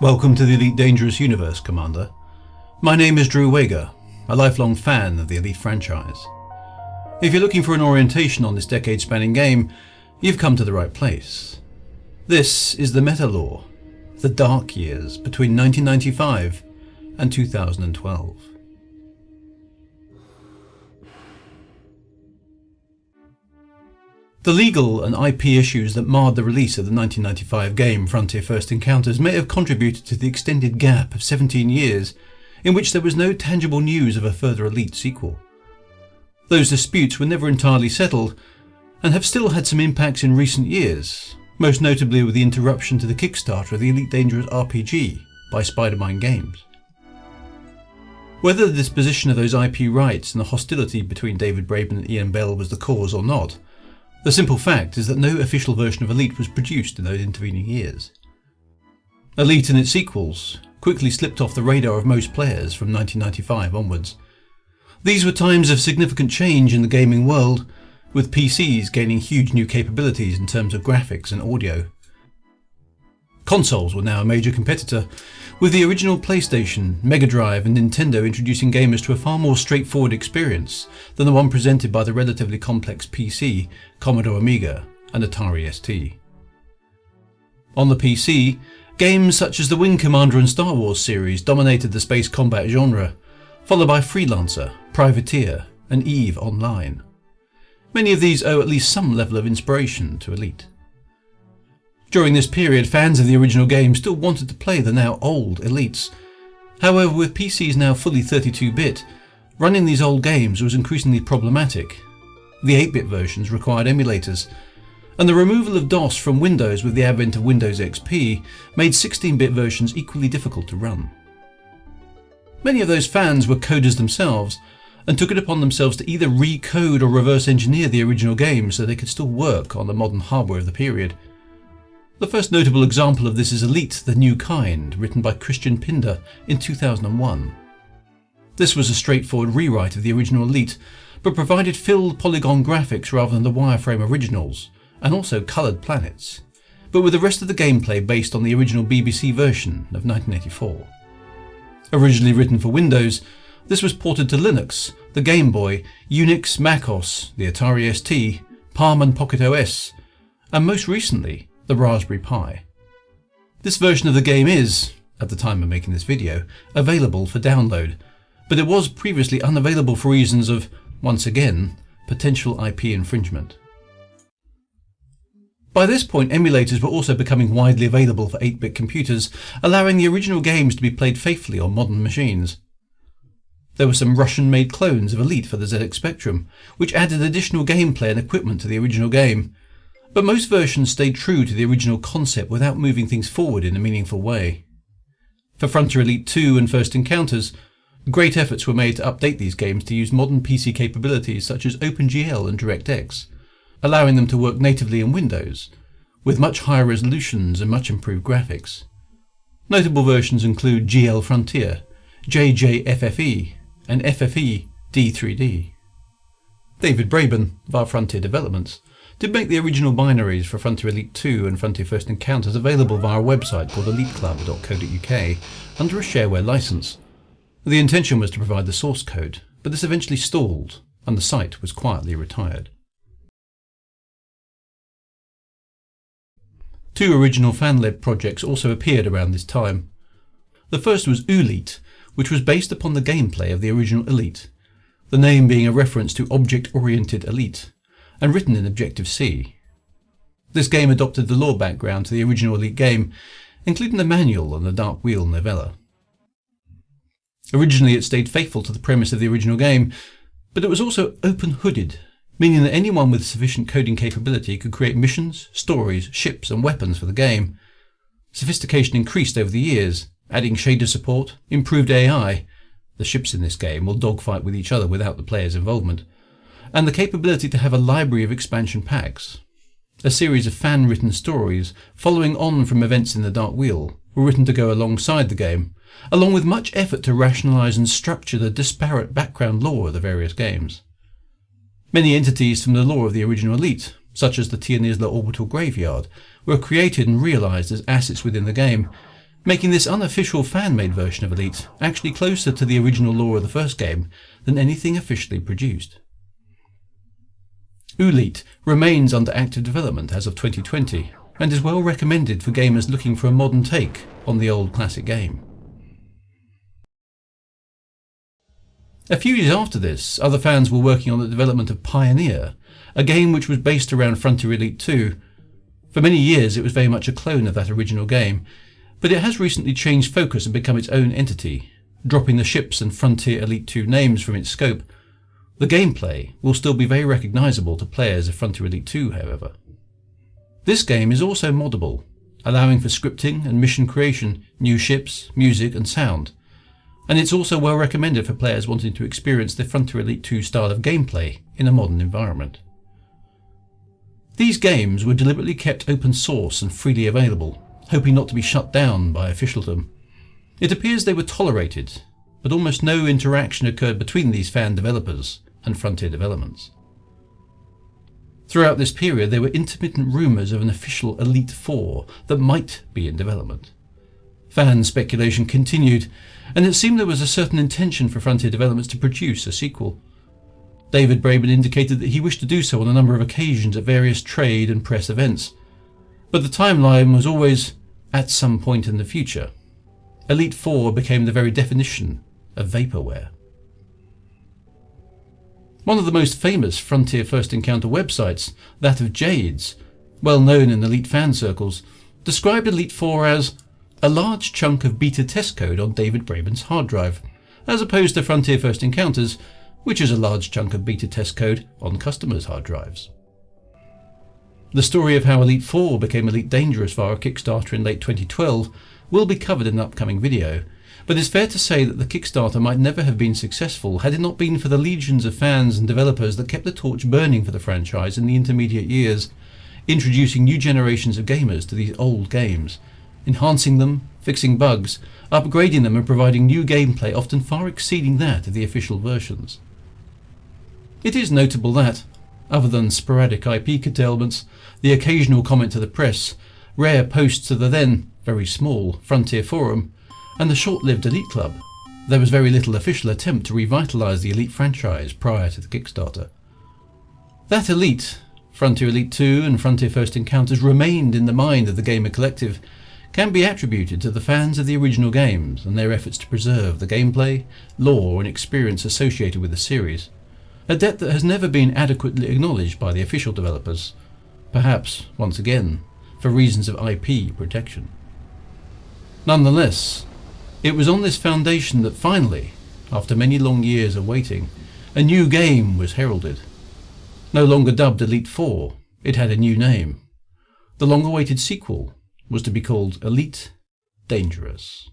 Welcome to the Elite Dangerous Universe, Commander. My name is Drew Wager, a lifelong fan of the Elite franchise. If you're looking for an orientation on this decade-spanning game, you've come to the right place. This is the meta lore, the dark years between 1995 and 2012. The legal and IP issues that marred the release of the 1995 game Frontier First Encounters may have contributed to the extended gap of 17 years in which there was no tangible news of a further Elite sequel. Those disputes were never entirely settled and have still had some impacts in recent years, most notably with the interruption to the Kickstarter of the Elite Dangerous RPG by Spider-Man Games. Whether the disposition of those IP rights and the hostility between David Braben and Ian Bell was the cause or not, the simple fact is that no official version of Elite was produced in those intervening years. Elite and its sequels quickly slipped off the radar of most players from 1995 onwards. These were times of significant change in the gaming world, with PCs gaining huge new capabilities in terms of graphics and audio. Consoles were now a major competitor, with the original PlayStation, Mega Drive and Nintendo introducing gamers to a far more straightforward experience than the one presented by the relatively complex PC, Commodore Amiga and Atari ST. On the PC, games such as the Wing Commander and Star Wars series dominated the space combat genre, followed by Freelancer, Privateer and EVE Online. Many of these owe at least some level of inspiration to Elite. During this period, fans of the original game still wanted to play the now old Elites. However, with PCs now fully 32-bit, running these old games was increasingly problematic. The 8-bit versions required emulators, and the removal of DOS from Windows with the advent of Windows XP made 16-bit versions equally difficult to run. Many of those fans were coders themselves, and took it upon themselves to either recode or reverse engineer the original game so they could still work on the modern hardware of the period. The first notable example of this is Elite: The New Kind, written by Christian Pinder in 2001. This was a straightforward rewrite of the original Elite, but provided filled polygon graphics rather than the wireframe originals, and also coloured planets, but with the rest of the gameplay based on the original BBC version of 1984. Originally written for Windows, this was ported to Linux, the Game Boy, Unix, MacOS, the Atari ST, Palm and Pocket OS, and most recently, the Raspberry Pi. This version of the game is, at the time of making this video, available for download, but it was previously unavailable for reasons of, once again, potential IP infringement. By this point, emulators were also becoming widely available for 8-bit computers, allowing the original games to be played faithfully on modern machines. There were some Russian-made clones of Elite for the ZX Spectrum, which added additional gameplay and equipment to the original game, but most versions stayed true to the original concept without moving things forward in a meaningful way. For Frontier Elite 2 and First Encounters, great efforts were made to update these games to use modern PC capabilities such as OpenGL and DirectX, allowing them to work natively in Windows, with much higher resolutions and much improved graphics. Notable versions include GL Frontier, JJFFE, and FFE D3D. David Braben, via Frontier Developments, did make the original binaries for Frontier Elite 2 and Frontier First Encounters available via a website called eliteclub.co.uk under a shareware license. The intention was to provide the source code, but this eventually stalled and the site was quietly retired. Two original fan-led projects also appeared around this time. The first was Elite, which was based upon the gameplay of the original Elite, the name being a reference to Object-Oriented Elite, and written in Objective-C. This game adopted the lore background to the original Elite game, including the manual and the Dark Wheel novella. Originally it stayed faithful to the premise of the original game, but it was also open-hooded, meaning that anyone with sufficient coding capability could create missions, stories, ships and weapons for the game. Sophistication increased over the years, adding shader support, improved AI, the ships in this game will dogfight with each other without the player's involvement, and the capability to have a library of expansion packs. A series of fan-written stories, following on from events in the Dark Wheel, were written to go alongside the game, along with much effort to rationalise and structure the disparate background lore of the various games. Many entities from the lore of the original Elite, such as the Tianizla Orbital Graveyard, were created and realised as assets within the game, making this unofficial fan-made version of Elite actually closer to the original lore of the first game than anything officially produced. Elite remains under active development as of 2020 and is well recommended for gamers looking for a modern take on the old classic game. A few years after this, other fans were working on the development of Pioneer, a game which was based around Frontier Elite 2. For many years it was very much a clone of that original game, but it has recently changed focus and become its own entity, dropping the ships and Frontier Elite 2 names from its scope. The gameplay will still be very recognisable to players of Frontier Elite 2, however. This game is also moddable, allowing for scripting and mission creation, new ships, music and sound, and it's also well recommended for players wanting to experience the Frontier Elite 2 style of gameplay in a modern environment. These games were deliberately kept open source and freely available, hoping not to be shut down by officialdom. It appears they were tolerated, but almost no interaction occurred between these fan developers and Frontier developments. Throughout this period there were intermittent rumours of an official Elite 4 that might be in development. Fan speculation continued, and it seemed there was a certain intention for Frontier Developments to produce a sequel. David Braben indicated that he wished to do so on a number of occasions at various trade and press events, but the timeline was always at some point in the future. Elite 4 became the very definition of vaporware. One of the most famous Frontier First Encounter websites, that of Jade's, well known in Elite fan circles, described Elite 4 as a large chunk of beta test code on David Braben's hard drive, as opposed to Frontier First Encounters, which is a large chunk of beta test code on customers' hard drives. The story of how Elite 4 became Elite Dangerous via a Kickstarter in late 2012 will be covered in an upcoming video, but it's fair to say that the Kickstarter might never have been successful had it not been for the legions of fans and developers that kept the torch burning for the franchise in the intermediate years, introducing new generations of gamers to these old games, enhancing them, fixing bugs, upgrading them and providing new gameplay often far exceeding that of the official versions. It is notable that, other than sporadic IP curtailments, the occasional comment to the press, rare posts to the then very small Frontier Forum, and the short-lived Elite Club, there was very little official attempt to revitalise the Elite franchise prior to the Kickstarter. That Elite, Frontier Elite 2 and Frontier First Encounters remained in the mind of the gamer collective can be attributed to the fans of the original games and their efforts to preserve the gameplay, lore and experience associated with the series, a debt that has never been adequately acknowledged by the official developers, perhaps, once again, for reasons of IP protection. Nonetheless, it was on this foundation that finally, after many long years of waiting, a new game was heralded. No longer dubbed Elite 4, it had a new name. The long-awaited sequel was to be called Elite Dangerous.